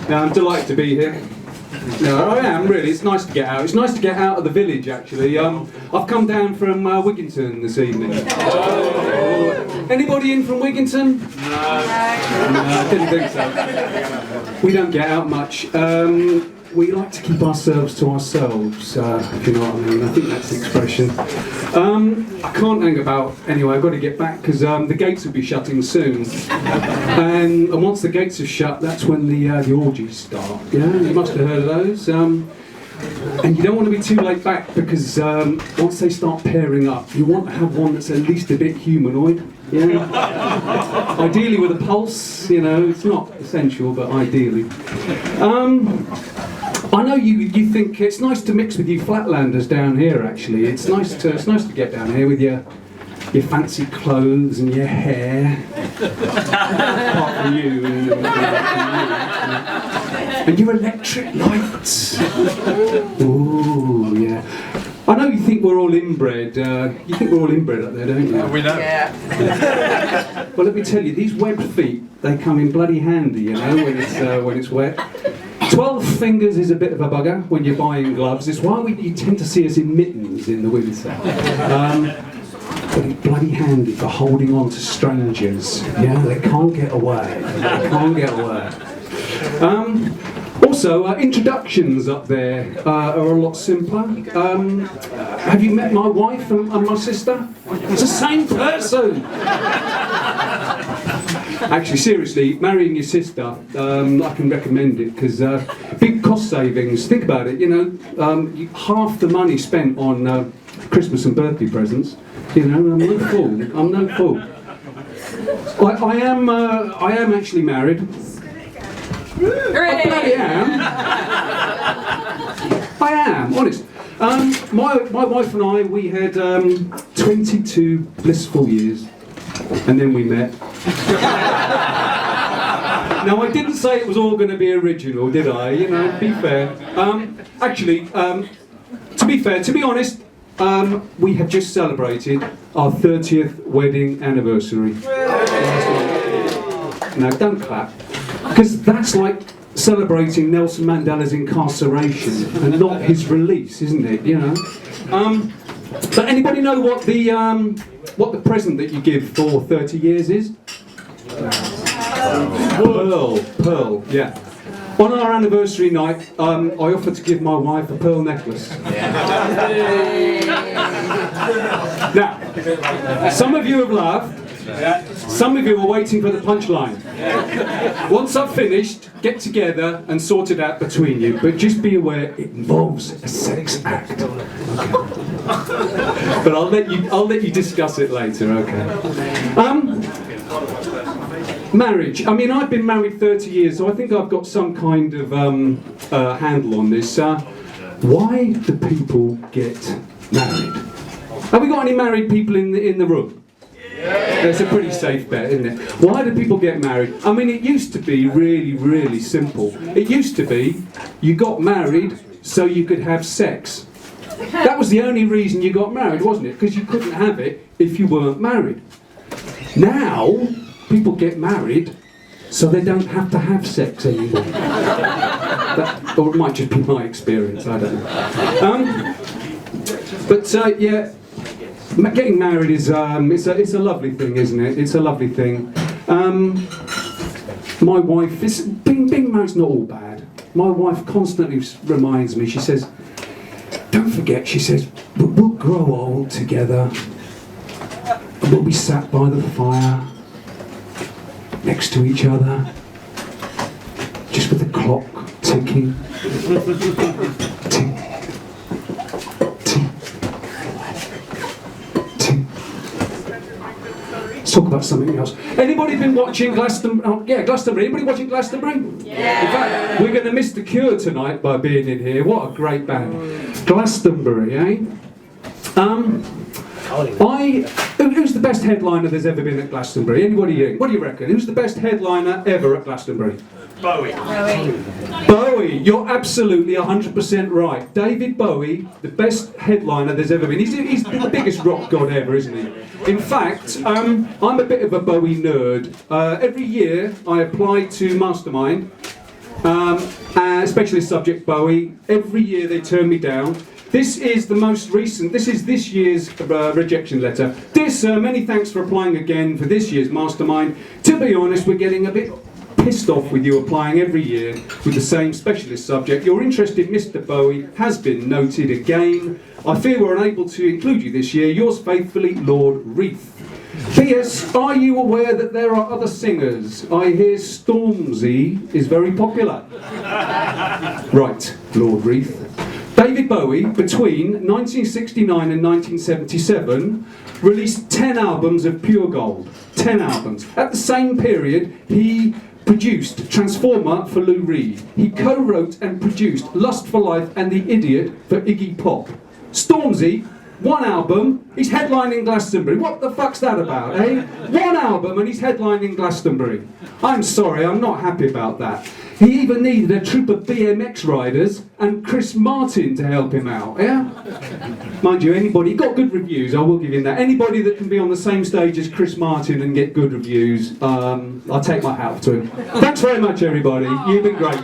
Now, I'm delighted to be here. No, I am really. It's nice to get out. It's nice to get out of the village, actually. I've come down from Wigginton this evening. Anybody in from Wigginton? No, I didn't think so. We don't get out much. We like to keep ourselves to ourselves, if you know what I mean. I think that's the expression. I can't hang about anyway. I've got to get back because the gates will be shutting soon. And once the gates are shut, that's when the orgies start. Yeah, you must have heard of those. And you don't want to be too late back because once they start pairing up, you want to have one that's at least a bit humanoid. Yeah. Ideally with a pulse, you know, it's not essential, but ideally. I know you think it's nice to mix with you flatlanders down here. Actually, it's nice to get down here with your fancy clothes and your hair. Apart from you and your electric lights. Ooh, yeah. I know you think we're all inbred. You think we're all inbred up there, don't you? We know. Yeah. Well, let me tell you, these webbed feet, they come in bloody handy, you know, when it's wet. 12 fingers is a bit of a bugger when you're buying gloves. It's why you tend to see us in mittens in the winter. But it's bloody handy for holding on to strangers. Yeah, they can't get away. They can't get away. Also, introductions up there are a lot simpler. Have you met my wife and my sister? It's the same person! Actually, seriously, marrying your sister, I can recommend it because big cost savings. Think about it, you know, half the money spent on Christmas and birthday presents. You know, I'm no fool. I'm no fool. I am actually married. I bloody am. I am, honest. My wife and I, we had 22 blissful years, and then we met. Now, I didn't say it was all going to be original, did I? You know, be fair. Actually, to be honest, we have just celebrated our 30th wedding anniversary. Now, don't clap. Because that's like celebrating Nelson Mandela's incarceration and not his release, isn't it? You know. But anybody know what the present that you give for 30 years is? Pearl. Yeah. On our anniversary night, I offered to give my wife a pearl necklace. Now, some of you have laughed. Some of you are waiting for the punchline. Once I've finished, get together and sort it out between you. But just be aware, it involves a sex act. Okay. But I'll let you discuss it later. Okay. Marriage. I mean, I've been married 30 years, so I think I've got some kind of handle on this. Why do people get married? Have we got any married people in the room? It's a pretty safe bet, isn't it? Why do people get married? I mean, it used to be really, really simple. It used to be you got married so you could have sex. That was the only reason you got married, wasn't it? Because you couldn't have it if you weren't married. Now, people get married so they don't have to have sex anymore. Or it might just be my experience, I don't know. Yeah. Getting married is it's a lovely thing, isn't it? It's a lovely thing. My wife being married's not all bad. My wife constantly reminds me. She says, "Don't forget," she says, "we'll grow old together. And we'll be sat by the fire, next to each other, just with the clock ticking." Tick. Talk about something else. Anybody been watching Glastonbury? Oh, yeah, Glastonbury. Anybody watching Glastonbury? Yeah. In fact, we're going to miss the Cure tonight by being in here. What a great band. Glastonbury, eh? Who's the best headliner there's ever been at Glastonbury? Anybody? What do you reckon? Who's the best headliner ever at Glastonbury? Bowie. You're absolutely 100% right. David Bowie, the best headliner there's ever been. He's the biggest rock god ever, isn't he? In fact, I'm a bit of a Bowie nerd. Every year I apply to Mastermind Specialist subject Bowie. Every year they turn me down. This is the most recent, this is this year's rejection letter. Dear sir, many thanks for applying again for this year's mastermind. To be honest, we're getting a bit pissed off with you applying every year with the same specialist subject. Your interest in Mr. Bowie has been noted again. I fear we're unable to include you this year. Yours faithfully, Lord Reith. P.S. Are you aware that there are other singers? I hear Stormzy is very popular. Right, Lord Reith. David Bowie, between 1969 and 1977, released 10 albums of pure gold. 10 albums. At the same period, he produced Transformer for Lou Reed. He co-wrote and produced Lust for Life and The Idiot for Iggy Pop. Stormzy, 1 album, he's headlining Glastonbury. What the fuck's that about, eh? 1 album and he's headlining Glastonbury. I'm sorry, I'm not happy about that. He even needed a troupe of BMX riders and Chris Martin to help him out, yeah? Mind you, anybody, he got good reviews, I will give him that. Anybody that can be on the same stage as Chris Martin and get good reviews, I'll take my hat off to him. Thanks very much, everybody. You've been great.